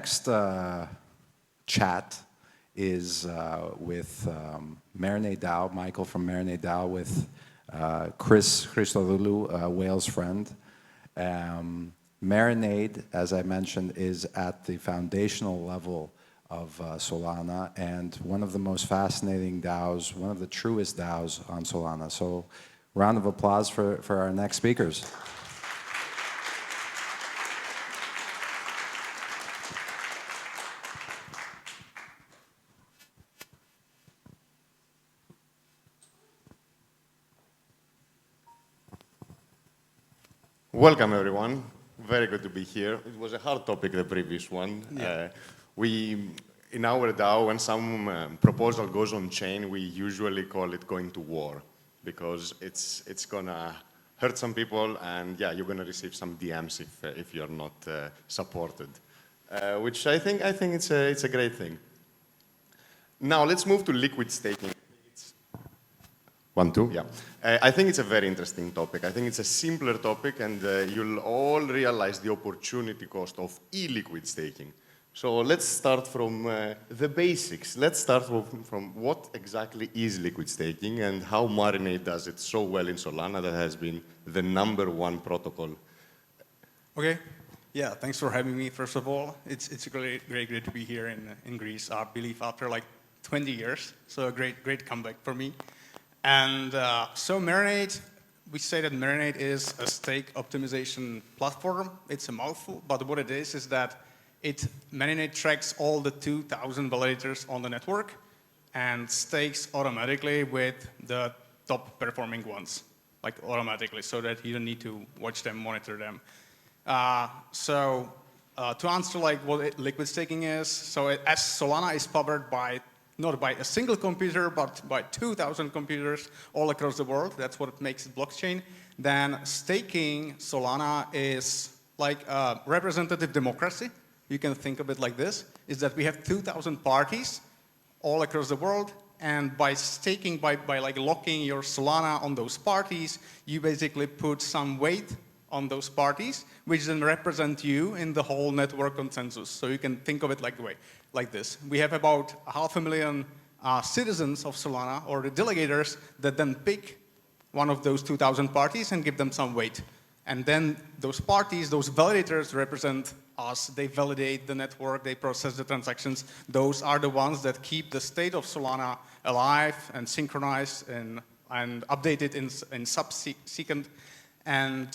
Next chat is with Marinade DAO, Michael from Marinade DAO, with Chris Christodoulou, a Wales friend. Marinade, as I mentioned, is at the foundational level of Solana and one of the most fascinating DAOs, one of the truest DAOs on Solana. So round of applause for our next speakers. Welcome, everyone. Very good to be here. It was a hard topic, the previous one. Yeah. In our DAO, when some proposal goes on chain, we usually call it going to war, because it's gonna hurt some people, and yeah, you're gonna receive some DMs if you're not supported, which I think it's a great thing. Now let's move to liquid staking. One, two, yeah. I think it's a very interesting topic. I think it's a simpler topic, and you'll all realize the opportunity cost of illiquid staking. So let's start from the basics. Let's start from what exactly is liquid staking and how Marinade does it so well in Solana that has been the #1 protocol. Okay. Yeah, thanks for having me, first of all. It's great to be here in Greece, I believe, after like 20 years. So a great comeback for me. And so Marinade, we say that Marinade is a stake optimization platform. It's a mouthful, but what it is that Marinade tracks all the 2,000 validators on the network and stakes automatically with the top performing ones, like automatically, so that you don't need to watch them, monitor them. To answer like what liquid staking is, so as Solana is powered not by a single computer, but by 2,000 computers all across the world. That's what makes it blockchain. Then staking Solana is like a representative democracy. You can think of it like this, is that we have 2,000 parties all across the world, and by staking, by like locking your Solana on those parties, you basically put some weight on those parties, which then represent you in the whole network consensus. So you can think of it like this. We have about 500,000 citizens of Solana, or the delegators, that then pick one of those 2,000 parties and give them some weight. And then those parties, those validators, represent us. They validate the network, they process the transactions. Those are the ones that keep the state of Solana alive and synchronized and updated in sub-second and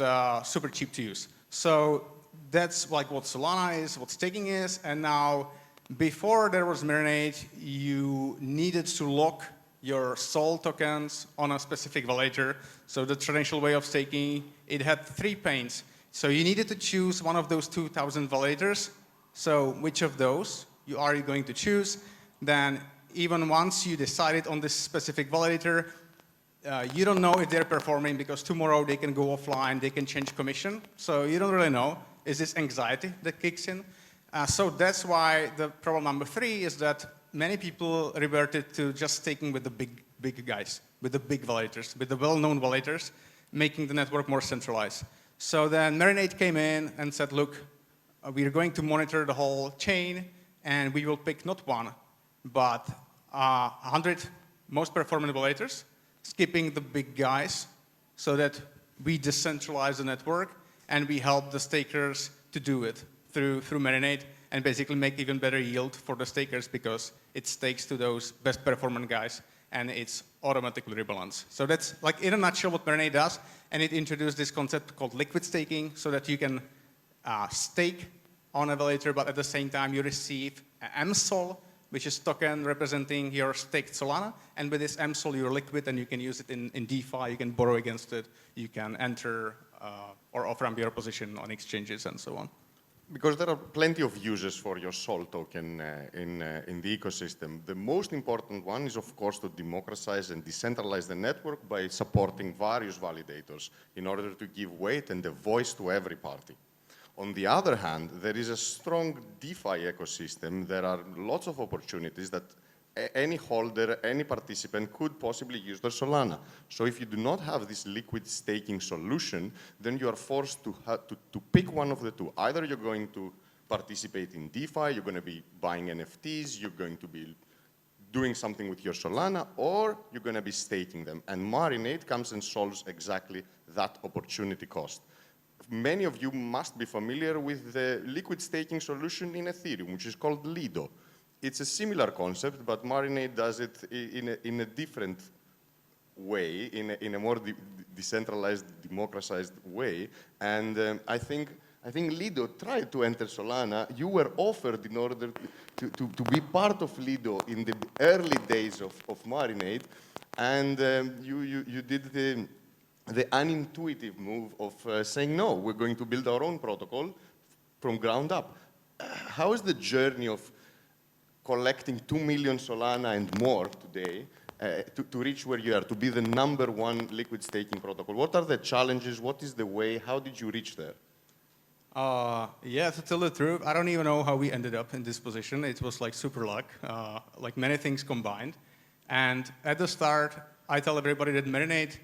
super cheap to use. So that's like what Solana is, what staking is. And now, before there was Marinade, you needed to lock your SOL tokens on a specific validator. So the traditional way of staking, it had 3 panes. So you needed to choose one of those 2,000 validators. So which of those you are going to choose? Then even once you decided on this specific validator, you don't know if they're performing, because tomorrow they can go offline, they can change commission. So you don't really know. Is this anxiety that kicks in? So that's why the problem #3 is that many people reverted to just staking with the big guys, with the big validators, with the well-known validators, making the network more centralized. So then Marinade came in and said, look, we are going to monitor the whole chain, and we will pick not 1, but 100 most performant validators, skipping the big guys, so that we decentralize the network and we help the stakers to do it through Marinade, and basically make even better yield for the stakers, because it stakes to those best performant guys and it's automatically rebalanced. So that's like in a nutshell what Marinade does, and it introduced this concept called liquid staking, so that you can stake on a validator, but at the same time you receive MSOL, which is token representing your staked Solana. And with this MSOL, you're liquid, and you can use it in DeFi, you can borrow against it, you can enter or off-ramp your position on exchanges and so on. Because there are plenty of uses for your SOL token in the ecosystem. The most important one is, of course, to democratize and decentralize the network by supporting various validators in order to give weight and a voice to every party. On the other hand, there is a strong DeFi ecosystem. There are lots of opportunities that any holder, any participant could possibly use their Solana. So if you do not have this liquid staking solution, then you are forced to pick one of the two. Either you're going to participate in DeFi, you're going to be buying NFTs, you're going to be doing something with your Solana, or you're going to be staking them. And Marinade comes and solves exactly that opportunity cost. Many of you must be familiar with the liquid staking solution in Ethereum, which is called Lido. It's a similar concept, but Marinade does it in a different way, in a more decentralized, democratized way. And I think Lido tried to enter Solana. You were offered in order to be part of Lido in the early days of Marinade, and you did the unintuitive move of saying, no, we're going to build our own protocol from ground up. How is the journey of collecting 2 million Solana and more today to reach where you are, to be the #1 liquid staking protocol? What are the challenges? What is the way? How did you reach there? Yeah, to tell the truth, I don't even know how we ended up in this position. It was like super luck, like many things combined. And at the start, I tell everybody that Marinade,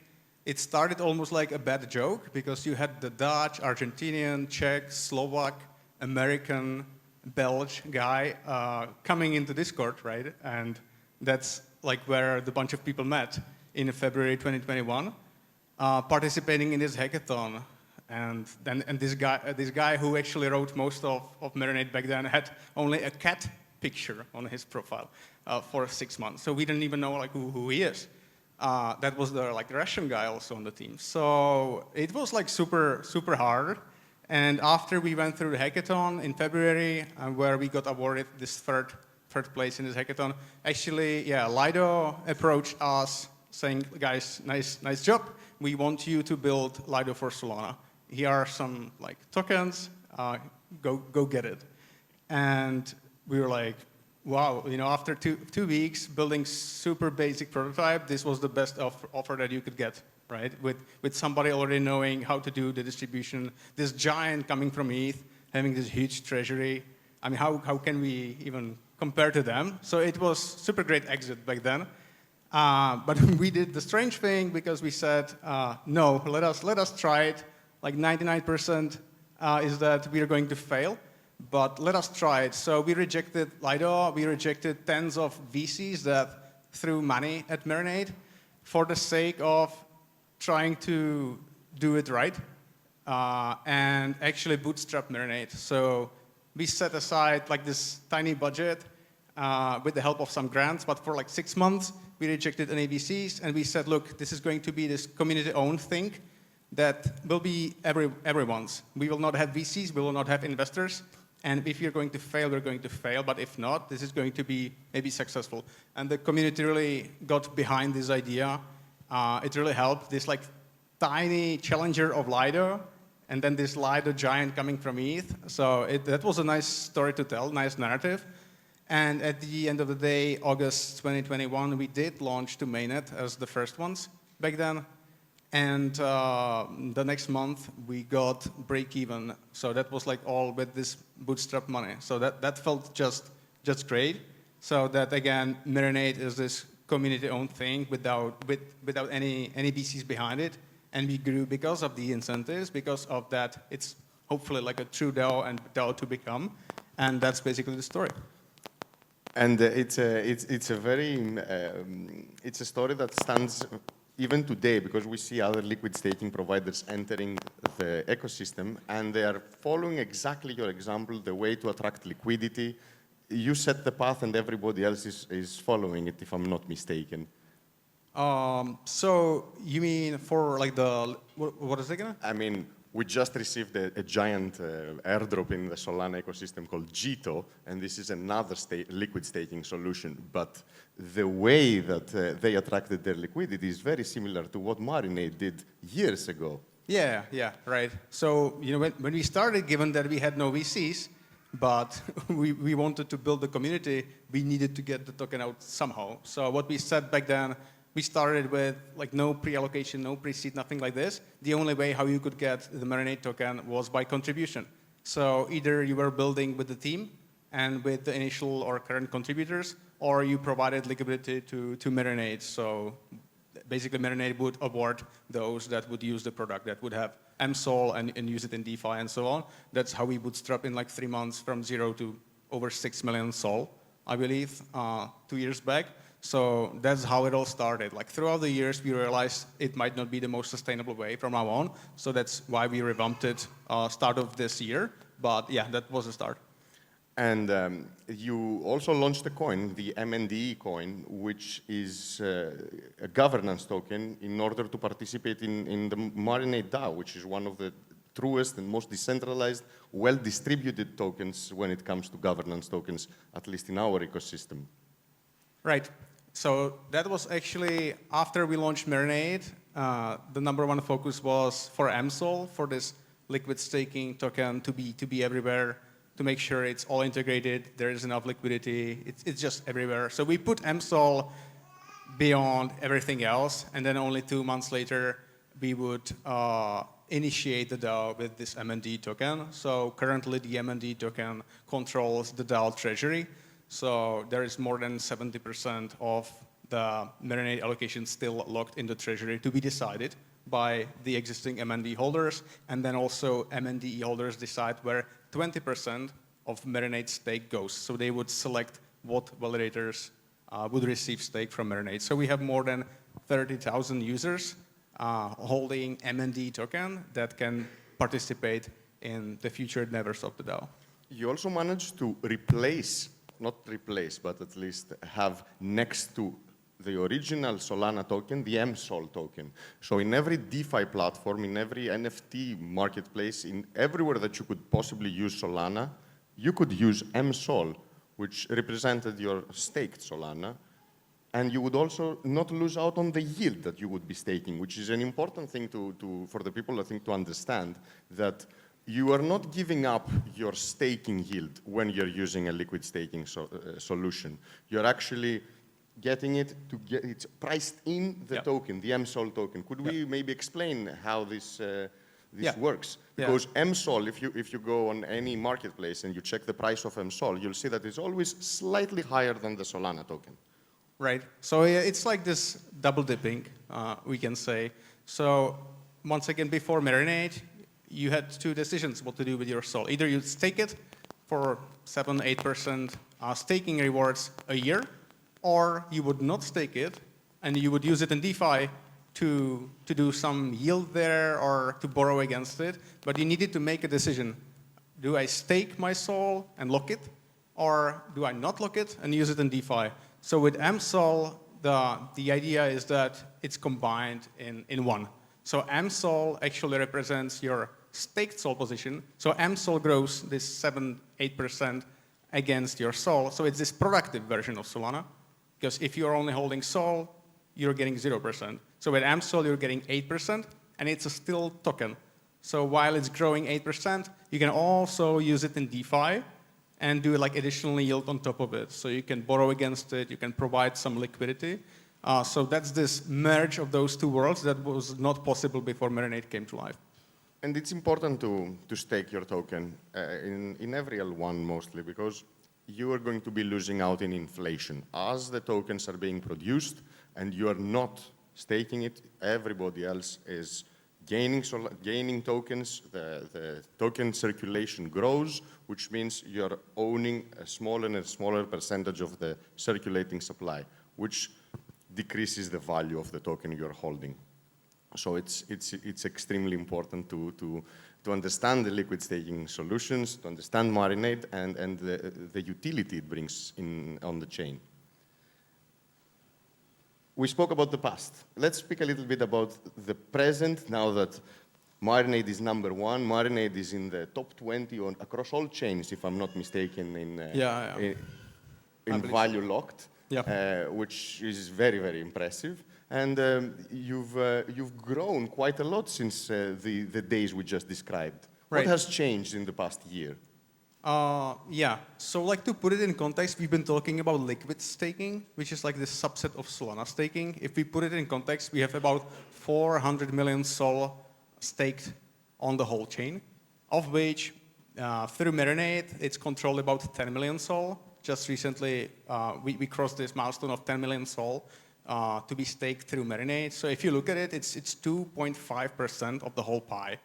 it started almost like a bad joke because you had the Dutch, Argentinian, Czech, Slovak, American, Belgian guy coming into Discord, right? And that's like where the bunch of people met in February 2021, participating in this hackathon. And this guy who actually wrote most of Marinade back then had only a cat picture on his profile for 6 months. So we didn't even know like who he is. That was the like Russian guy also on the team. So it was like super hard. And after we went through the hackathon in February, where we got awarded this third place in this hackathon, actually, yeah, Lido approached us saying, guys, nice job. We want you to build Lido for Solana. Here are some like tokens. Go get it. And we were like, wow, you know, after two weeks building super basic prototype, this was the best offer that you could get, right? With somebody already knowing how to do the distribution, this giant coming from ETH, having this huge treasury. I mean, how can we even compare to them? So it was super great exit back then. But we did the strange thing because we said, no, let us try it. Like 99% is that we are going to fail, but let us try it. So we rejected Lido. We rejected tens of VCs that threw money at Marinade for the sake of trying to do it right and actually bootstrap Marinade. So we set aside like this tiny budget with the help of some grants, but for like 6 months, we rejected any VCs, and we said, look, this is going to be this community-owned thing that will be everyone's. We will not have VCs, we will not have investors, and if you're going to fail, we're going to fail, but if not, this is going to be maybe successful. And the community really got behind this idea. It really helped. This like tiny challenger of Lido, and then this Lido giant coming from ETH. So that was a nice story to tell, nice narrative. And at the end of the day, August 2021, we did launch to mainnet as the first ones back then. And the next month, we got break even. So that was like all with this bootstrap money. So that felt just great. So that, again, Marinade is this community-owned thing without any VCs behind it. And we grew because of the incentives, because of that, it's hopefully like a true DAO and DAO to become. And that's basically the story. And it's a story that stands even today, because we see other liquid staking providers entering the ecosystem, and they are following exactly your example, the way to attract liquidity. You set the path, and everybody else is following it, if I'm not mistaken. So you mean for like the, what is it again? I mean, we just received a giant airdrop in the Solana ecosystem called Jito, and this is another liquid staking solution. But the way that they attracted their liquidity is very similar to what Marinade did years ago. Yeah, right. So you know, when we started, given that we had no VCs, but we wanted to build the community, we needed to get the token out somehow. So what we said back then, we started with like no pre-allocation, no pre-seed, nothing like this. The only way how you could get the Marinade token was by contribution. So either you were building with the team and with the initial or current contributors, or you provided liquidity to Marinade. So basically Marinade would award those that would use the product, that would have mSol and use it in DeFi and so on. That's how we bootstrap in like 3 months from 0 to over 6 million Sol, I believe, 2 years back. So that's how it all started. Like throughout the years, we realized it might not be the most sustainable way from now on. So that's why we revamped it start of this year. But yeah, that was the start. And you also launched a coin, the MNDE coin, which is a governance token in order to participate in the Marinade DAO, which is one of the truest and most decentralized, well-distributed tokens when it comes to governance tokens, at least in our ecosystem. Right. So that was actually after we launched Marinade. The #1 focus was for mSol, for this liquid staking token to be everywhere, to make sure it's all integrated, there is enough liquidity, it's just everywhere. So we put mSol beyond everything else, and then only 2 months later, we would initiate the DAO with this MND token. So currently the MND token controls the DAO treasury. So there is more than 70% of the Marinade allocation still locked in the treasury to be decided by the existing MND holders. And then also MNDE holders decide where 20% of Marinade stake goes. So they would select what validators would receive stake from Marinade. So we have more than 30,000 users holding MND token that can participate in the future endeavors of the DAO. You also managed to replace, not replace, but at least have next to the original Solana token, the mSol token. So in every DeFi platform, in every NFT marketplace, in everywhere that you could possibly use Solana, you could use mSol, which represented your staked Solana. And you would also not lose out on the yield that you would be staking, which is an important thing for the people, I think, to understand, that you are not giving up your staking yield when you're using a liquid staking solution. You're actually getting it to get it's priced in the token, the mSol token. Could we maybe explain how this works? Because mSol, if you go on any marketplace and you check the price of mSol, you'll see that it's always slightly higher than the Solana token. Right. So it's like this double dipping, we can say. So once again, before Marinade, you had 2 decisions what to do with your Sol. Either you'd stake it for 7-8% staking rewards a year, or you would not stake it, and you would use it in DeFi to do some yield there or to borrow against it. But you needed to make a decision. Do I stake my Sol and lock it, or do I not lock it and use it in DeFi? So with mSol, the idea is that it's combined in one. So mSol actually represents your staked Sol position. So mSol grows this 7-8% against your Sol. So it's this productive version of Solana. Because if you're only holding Sol, you're getting 0%. So with mSol, you're getting 8%, and it's a still token. So while it's growing 8%, you can also use it in DeFi and do like additional yield on top of it. So you can borrow against it, you can provide some liquidity. So that's this merge of those 2 worlds that was not possible before Marinade came to life. And it's important to stake your token in every L1 mostly, because you are going to be losing out in inflation. As the tokens are being produced and you are not staking it, everybody else is gaining tokens, the token circulation grows, which means you're owning a smaller and smaller percentage of the circulating supply, which decreases the value of the token you're holding. So it's extremely important to understand the liquid staking solutions, to understand Marinade and the utility it brings on the chain. We spoke about the past. Let's speak a little bit about the present now that Marinade is #1. Marinade is in the top 20 across all chains, if I'm not mistaken, in value locked, which is very, very impressive. And you've grown quite a lot since the days we just described. Right. What has changed in the past year? So like to put it in context, we've been talking about liquid staking, which is like this subset of Solana staking. If we put it in context, we have about 400 million Sol staked on the whole chain, of which through Marinade, it's controlled about 10 million Sol. Just recently, we crossed this milestone of 10 million Sol to be staked through Marinade. So if you look at it, it's 2.5% of the whole pie.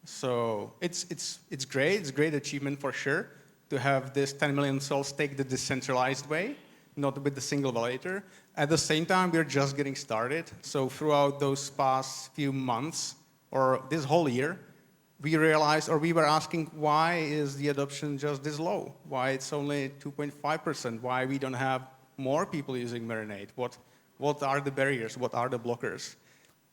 So it's great. It's a great achievement for sure to have this 10 million sol stake the decentralized way, not with the single validator. At the same time, we're just getting started. So throughout those past few months, or this whole year, we realized, or we were asking, why is the adoption just this low? Why it's only 2.5%? Why we don't have more people using Marinade? What are the barriers? What are the blockers?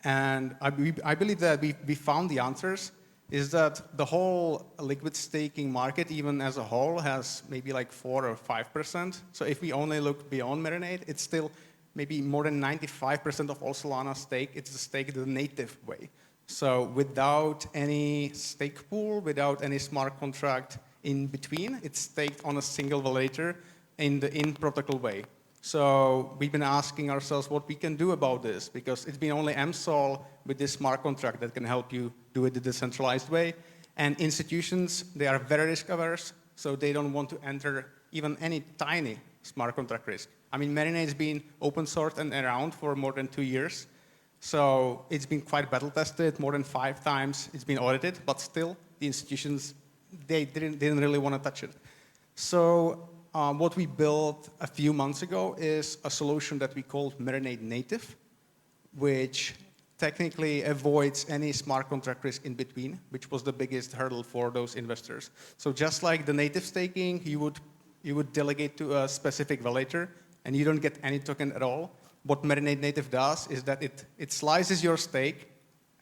And I believe that we found the answers, is that the whole liquid staking market, even as a whole, has maybe like 4 or 5%. So if we only look beyond Marinade, it's still maybe more than 95% of all Solana stake, it's staked the native way. So without any stake pool, without any smart contract in between, it's staked on a single validator in the in-protocol way. So we've been asking ourselves what we can do about this, because it's been only MSOL with this smart contract that can help you do it the decentralized way. And institutions, they are very risk averse, so they don't want to enter even any tiny smart contract risk. I mean, Marinade's been open sourced and around for more than 2 years. So it's been quite battle tested, more than 5 times it's been audited, but still the institutions, they didn't really want to touch it. So what we built a few months ago is a solution that we called Marinade Native, which technically avoids any smart contract risk in between, which was the biggest hurdle for those investors. So just like the native staking, you would delegate to a specific validator, and you don't get any token at all. What Marinade Native does is that it slices your stake,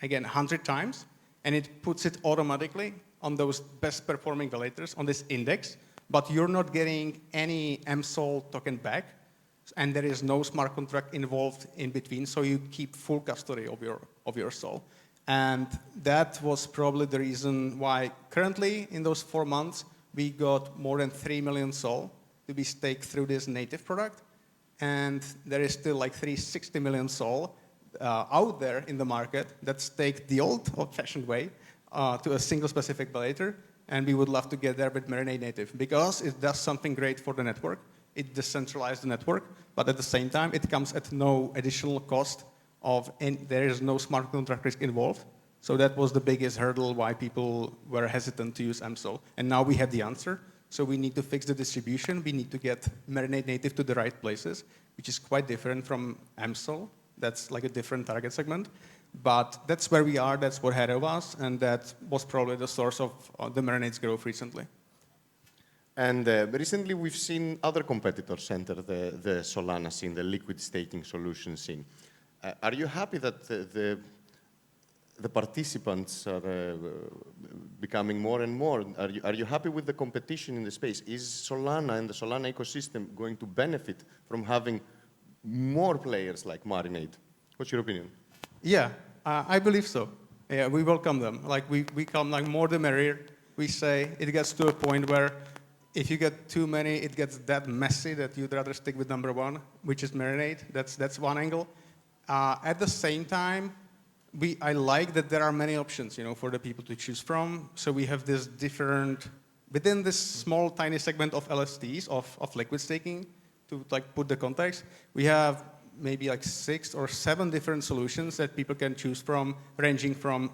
again, 100 times, and it puts it automatically on those best performing validators on this index, but you're not getting any MSOL token back, and there is no smart contract involved in between, so you keep full custody of your SOL. And that was probably the reason why currently, in those 4 months, we got more than 3 million SOL to be staked through this native product. And there is still like 360 million SOL out there in the market that staked the old-fashioned way to a single specific validator. And we would love to get there with Marinade Native, because it does something great for the network. It decentralized the network, but at the same time, it comes at no additional cost and there is no smart contract risk involved. So that was the biggest hurdle why people were hesitant to use MSOL. And now we have the answer. So we need to fix the distribution. We need to get Marinade Native to the right places, which is quite different from MSOL. That's like a different target segment. But that's where we are, that's what ahead of us, and that was probably the source of the Marinade's growth recently. And recently we've seen other competitors enter the Solana scene, the liquid staking solution scene. Are you happy that the participants are becoming more and more? Are you happy with the competition in the space? Is Solana and the Solana ecosystem going to benefit from having more players like Marinade? What's your opinion? Yeah, I believe so. Yeah, we welcome them. Like we come like more the merrier. We say it gets to a point where if you get too many, it gets that messy that you'd rather stick with number one, which is Marinade. That's one angle. At the same time, I like that there are many options, for the people to choose from. So we have this different, within this small, tiny segment of LSTs, of liquid staking, to like put the context, we have maybe like 6 or 7 different solutions that people can choose from, ranging from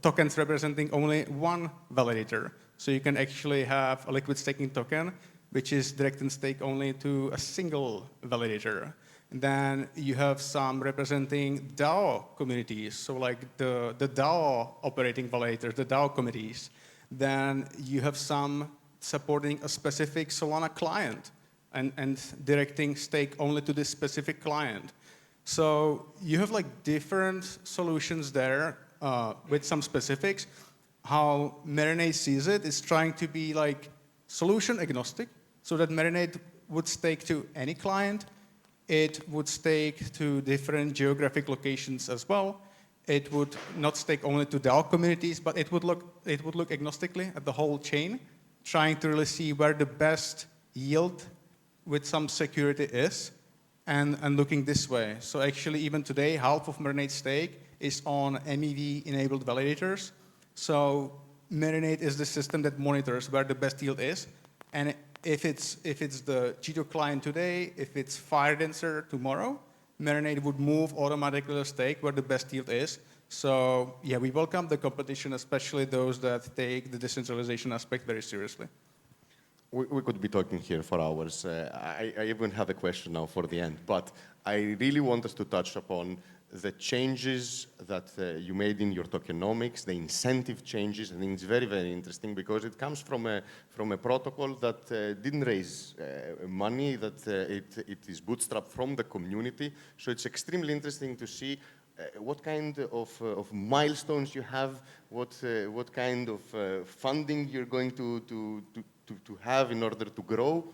tokens representing only one validator. So you can actually have a liquid staking token, which is direct and stake only to a single validator. And then you have some representing DAO communities, so like the DAO operating validators, the DAO committees. Then you have some supporting a specific Solana client and directing stake only to this specific client. So you have like different solutions there with some specifics. How Marinade sees it is trying to be like solution agnostic, so that Marinade would stake to any client. It would stake to different geographic locations as well. It would not stake only to DAO communities, but it would look agnostically at the whole chain, trying to really see where the best yield with some security is, and looking this way. So actually, even today, half of Marinade's stake is on MEV-enabled validators. So Marinade is the system that monitors where the best yield is, and if it's the G2 client today, if it's FireDancer tomorrow, Marinade would move automatically the stake where the best yield is. So yeah, we welcome the competition, especially those that take the decentralization aspect very seriously. We could be talking here for hours. I even have a question now for the end, but I really want us to touch upon the changes that you made in your tokenomics, the incentive changes. I think it's very, very interesting because it comes from a protocol that didn't raise money, that it is bootstrapped from the community. So it's extremely interesting to see what kind of milestones you have, what kind of funding you're going to have in order to grow.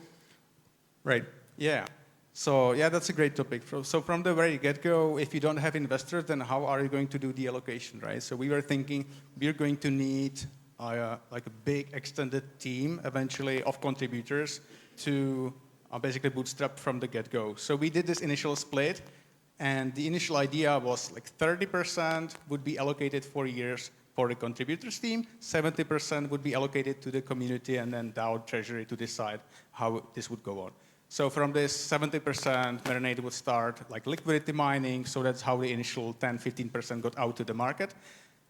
Right. Yeah. So yeah, that's a great topic. So from the very get-go, if you don't have investors, then how are you going to do the allocation, right? So we were thinking we're going to need like a big extended team eventually of contributors to basically bootstrap from the get-go. So we did this initial split, and the initial idea was like 30% would be allocated for years for the contributors team, 70% would be allocated to the community, and then DAO treasury to decide how this would go on. So from this 70%, Marinade would start like liquidity mining, so that's how the initial 10-15% got out to the market.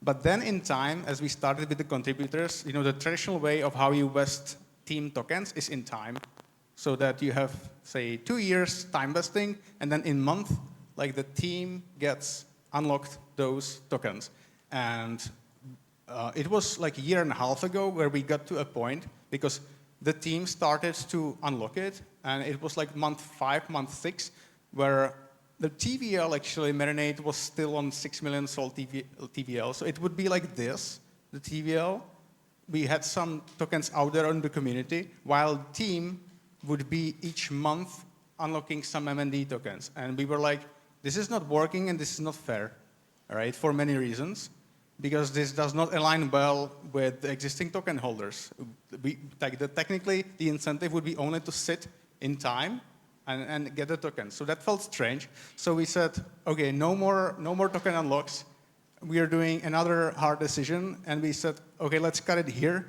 But then in time, as we started with the contributors, you know, the traditional way of how you vest team tokens is in time, so that you have, say, 2 years time vesting, and then in month, like the team gets unlocked those tokens. And it was like a year and a half ago where we got to a point, because the team started to unlock it, and it was like month 5, month 6, where the TVL, actually, Marinade was still on 6 million sold TVL. So it would be like this, the TVL. We had some tokens out there in the community, while team would be each month unlocking some MND tokens. And we were like, this is not working and this is not fair, all right, for many reasons. Because this does not align well with the existing token holders. Technically, the incentive would be only to sit in time and get the tokens. So that felt strange. So we said, okay, no more token unlocks. We are doing another hard decision, and we said, okay, let's cut it here.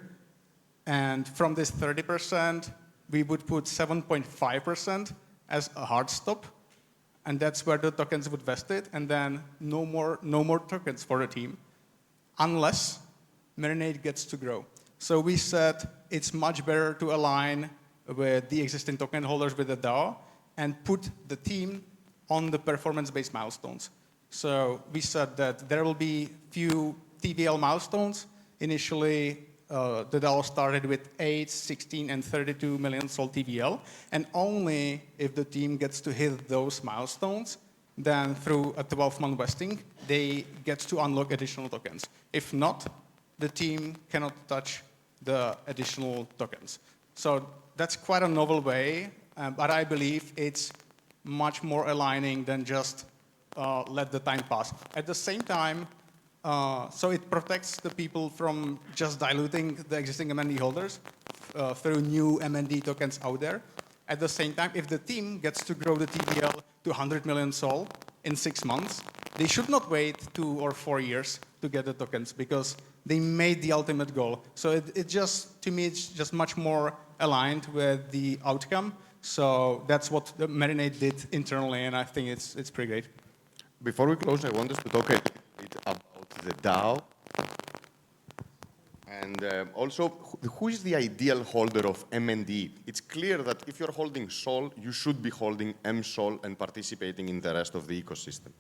And from this 30%, we would put 7.5% as a hard stop, and that's where the tokens would vest it, and then no more tokens for the team, unless Marinade gets to grow. So we said it's much better to align with the existing token holders with the DAO and put the team on the performance-based milestones. So we said that there will be few TVL milestones. Initially, the DAO started with 8, 16, and 32 million sold TVL, and only if the team gets to hit those milestones, then through a 12-month vesting, they get to unlock additional tokens. If not, the team cannot touch the additional tokens. So that's quite a novel way, but I believe it's much more aligning than just let the time pass. At the same time, so it protects the people from just diluting the existing MND holders through new MND tokens out there. At the same time, if the team gets to grow the TVL to 100 million SOL in 6 months, they should not wait 2 or 4 years to get the tokens, because they made the ultimate goal. So it just, to me, it's just much more aligned with the outcome. So that's what the Marinade did internally, and I think it's pretty great. Before we close, I want us to talk a bit about the DAO. And also, who is the ideal holder of MND? It's clear that if you're holding SOL, you should be holding MSOL and participating in the rest of the ecosystem.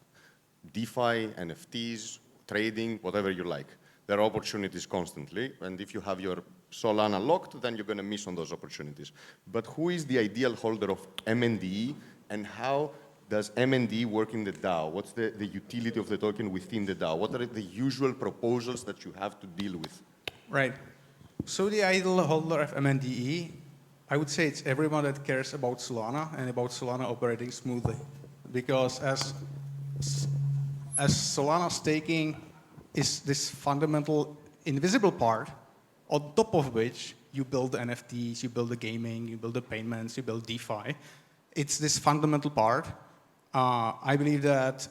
DeFi, NFTs, trading, whatever you like. There are opportunities constantly, and if you have your Solana locked, then you're going to miss on those opportunities. But who is the ideal holder of MND, and how does MND work in the DAO? What's the utility of the token within the DAO? What are the usual proposals that you have to deal with? Right. So the ideal holder of MNDE, I would say it's everyone that cares about Solana and about Solana operating smoothly. Because as Solana staking is this fundamental invisible part, on top of which you build the NFTs, you build the gaming, you build the payments, you build DeFi. It's this fundamental part. I believe that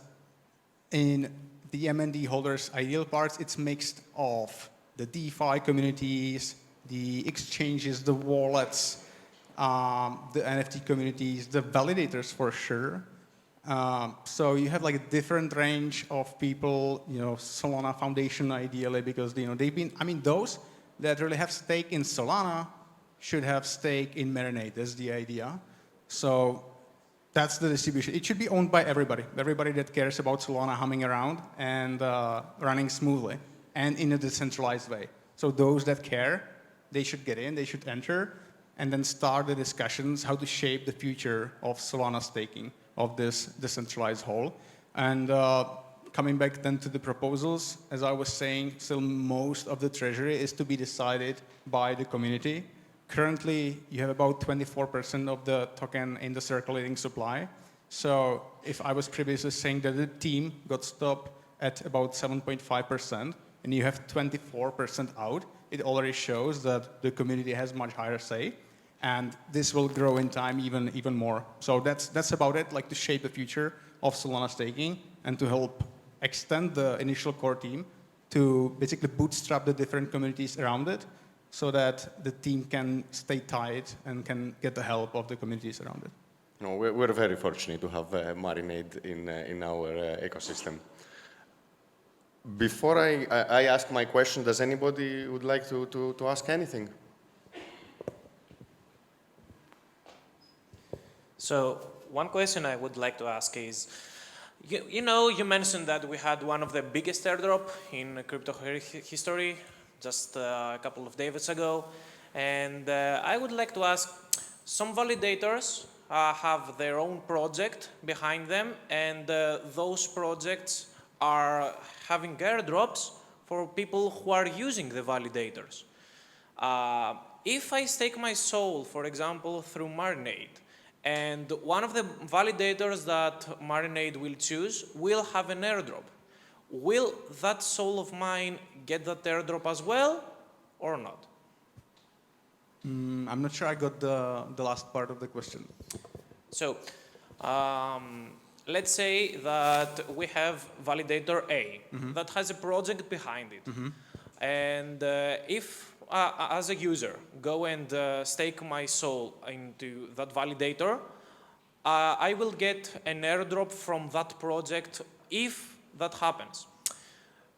in the MND holders' ideal parts, it's mixed of the DeFi communities, the exchanges, the wallets, the NFT communities, the validators for sure, So you have like a different range of people, Solana Foundation ideally, because they've been, those that really have stake in Solana should have stake in Marinade. That's the idea. So that's the distribution. It should be owned by everybody that cares about Solana humming around and running smoothly and in a decentralized way. So those that care, they should get in, they should enter, and then start the discussions how to shape the future of Solana staking of this decentralized whole. And coming back then to the proposals, as I was saying, still most of the treasury is to be decided by the community. Currently, you have about 24% of the token in the circulating supply. So if I was previously saying that the team got stopped at about 7.5%, and you have 24% out, it already shows that the community has much higher say. And this will grow in time even more. So that's about it, like to shape the future of Solana staking and to help extend the initial core team to basically bootstrap the different communities around it so that the team can stay tight and can get the help of the communities around it. No, we're very fortunate to have Marinade in our ecosystem. Before I ask my question, does anybody would like to ask anything? So one question I would like to ask is, you mentioned that we had one of the biggest airdrop in crypto history just a couple of days ago. And I would like to ask, some validators have their own project behind them, and those projects are having airdrops for people who are using the validators. If I stake my soul, for example, through Marinade, and one of the validators that Marinade will choose will have an airdrop, will that soul of mine get that airdrop as well, or not? I'm not sure I got the last part of the question. So, let's say that we have validator A that has a project behind it. And if, as a user, go and stake my soul into that validator, I will get an airdrop from that project if that happens.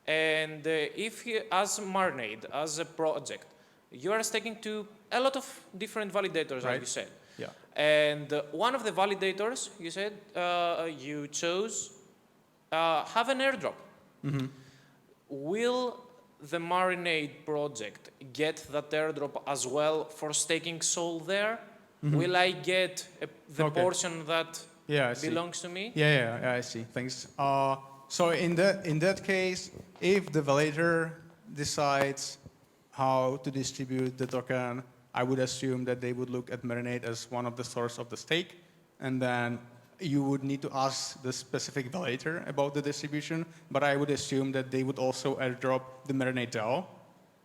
And if, as Marinade, as a project, you are staking to a lot of different validators, Right. as you said. Yeah. And one of the validators, you said, you chose, have an airdrop. Will the Marinade project get that airdrop as well for staking soul there? Will I get the Okay. portion that Yeah, I see. belongs to me? Yeah, I see. Thanks. So in that case, if the validator decides how to distribute the token, I would assume that they would look at Marinade as one of the source of the stake, and then you would need to ask the specific validator about the distribution, but I would assume that they would also airdrop the Marinade DAO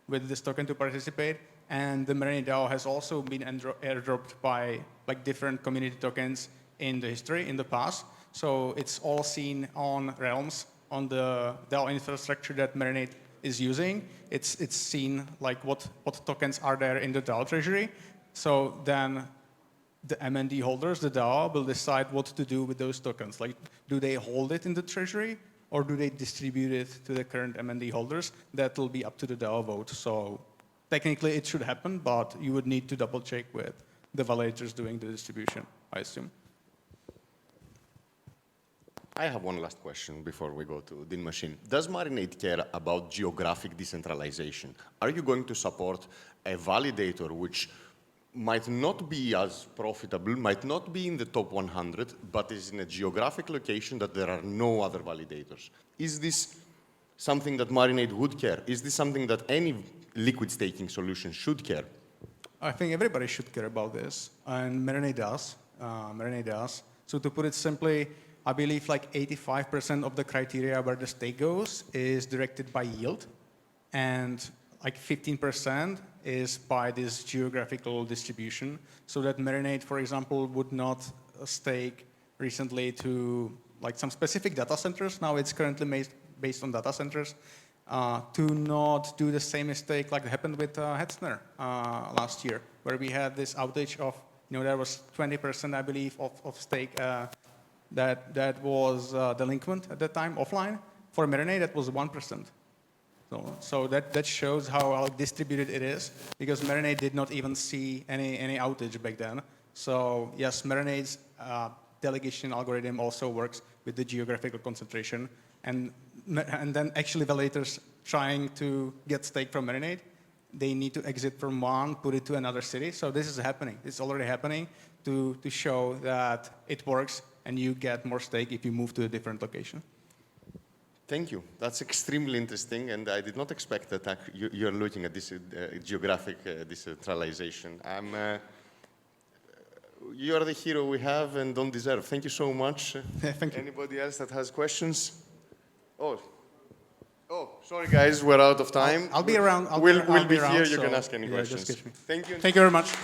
with this token to participate, and the Marinade DAO has also been airdropped by like different community tokens in the history, in the past. So it's all seen on Realms, on the DAO infrastructure that Marinade is using. It's seen like what tokens are there in the DAO treasury. So then the MND holders, the DAO, will decide what to do with those tokens. Like, do they hold it in the treasury or do they distribute it to the current MND holders? That will be up to the DAO vote. So technically it should happen, but you would need to double check with the validators doing the distribution, I assume. I have one last question before we go to Din Machine. Does Marinade care about geographic decentralization? Are you going to support a validator which might not be as profitable, might not be in the top 100, but is in a geographic location that there are no other validators? Is this something that Marinade would care? Is this something that any liquid staking solution should care? I think everybody should care about this, and Marinade does. So to put it simply, I believe like 85% of the criteria where the stake goes is directed by yield, and like 15% is by this geographical distribution. So that Marinade, for example, would not stake recently to like some specific data centers. Now it's currently based on data centers. To not do the same mistake like happened with Hetzner last year, where we had this outage of, there was 20%, I believe, of stake that was delinquent at that time offline. For Marinade, that was 1%. So that shows how well distributed it is, because Marinade did not even see any outage back then. So yes, Marinade's delegation algorithm also works with the geographical concentration, and then actually validators trying to get stake from Marinade, they need to exit from one, put it to another city. So this is happening. It's already happening to show that it works and you get more stake if you move to a different location. Thank you. That's extremely interesting, and I did not expect that you're looking at this geographic decentralization. You are the hero we have and don't deserve. Thank you so much. Thank you. Anybody else that has questions? Oh, sorry guys, we're out of time. I'll be around. We'll be around, here. You so can ask any yeah, questions. just catch me. Thank you. Thank you very much.